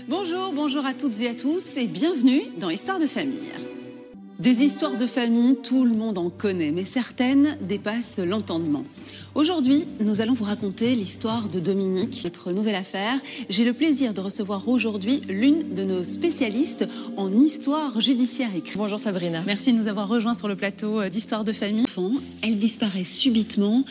Bonjour, bonjour à toutes et à tous et bienvenue dans Histoire de famille. Des histoires de famille, tout le monde en connaît, mais certaines dépassent l'entendement. Aujourd'hui, nous allons vous raconter l'histoire de Dominique, notre nouvelle affaire. J'ai le plaisir de recevoir aujourd'hui l'une de nos spécialistes en histoire judiciaire écrite. Bonjour Sabrina. Merci de nous avoir rejoints sur le plateau d'Histoire de famille. Elle disparaît subitement.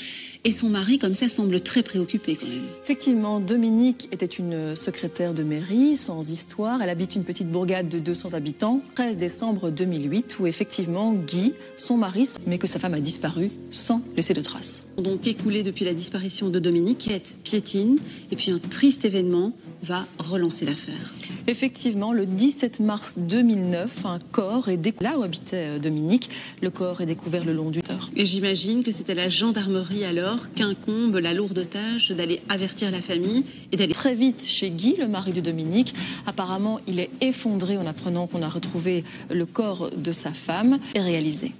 Et son mari, comme ça, semble très préoccupé quand même. Effectivement, Dominique était une secrétaire de mairie, sans histoire. Elle habite une petite bourgade de 200 habitants. 13 décembre 2008, où effectivement Guy, son mari, mais que sa femme a disparu sans laisser de traces. Donc écoulé depuis la disparition de Dominique, quête piétine, et puis un triste événement va relancer l'affaire. Effectivement, le 17 mars 2009, un corps est découvert là où habitait Dominique. Le corps est découvert le long du terre. Et j'imagine que c'était à la gendarmerie alors qu'incombe la lourde tâche d'aller avertir la famille et d'aller très vite chez Guy, le mari de Dominique. Apparemment, il est effondré en apprenant qu'on a retrouvé le corps de sa femme et réalisé.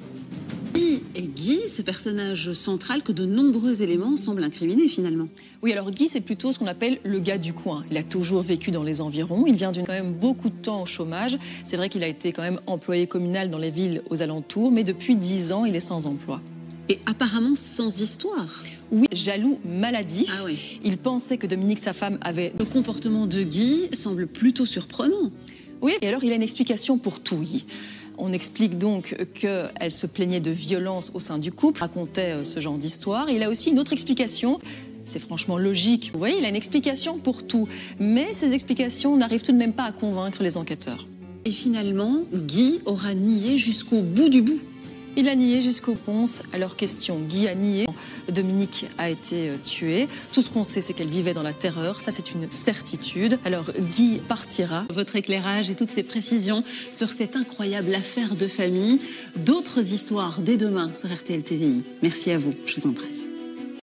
Et Guy, ce personnage central que de nombreux éléments semblent incriminer finalement. Oui, alors Guy, c'est plutôt ce qu'on appelle le gars du coin. Il a toujours vécu dans les environs. Il vient quand même beaucoup de temps au chômage. C'est vrai qu'il a été quand même employé communal dans les villes aux alentours, mais depuis 10 ans, il est sans emploi. Et apparemment sans histoire. Oui, jaloux maladif. Ah oui. Il pensait que Dominique, sa femme, avait... Le comportement de Guy semble plutôt surprenant. Oui, et alors il a une explication pour tout, Guy. On explique donc qu'elle se plaignait de violence au sein du couple, racontait ce genre d'histoire. Il a aussi une autre explication, c'est franchement logique. Vous voyez, il a une explication pour tout, mais ces explications n'arrivent tout de même pas à convaincre les enquêteurs. Et finalement, Guy aura nié jusqu'au bout du bout. Il a nié jusqu'au ponce. Alors question, Guy a nié. Dominique a été tuée. Tout ce qu'on sait, c'est qu'elle vivait dans la terreur. Ça, c'est une certitude. Alors Guy partira. Votre éclairage et toutes ces précisions sur cette incroyable affaire de famille. D'autres histoires dès demain sur RTL TVI. Merci à vous. Je vous embrasse.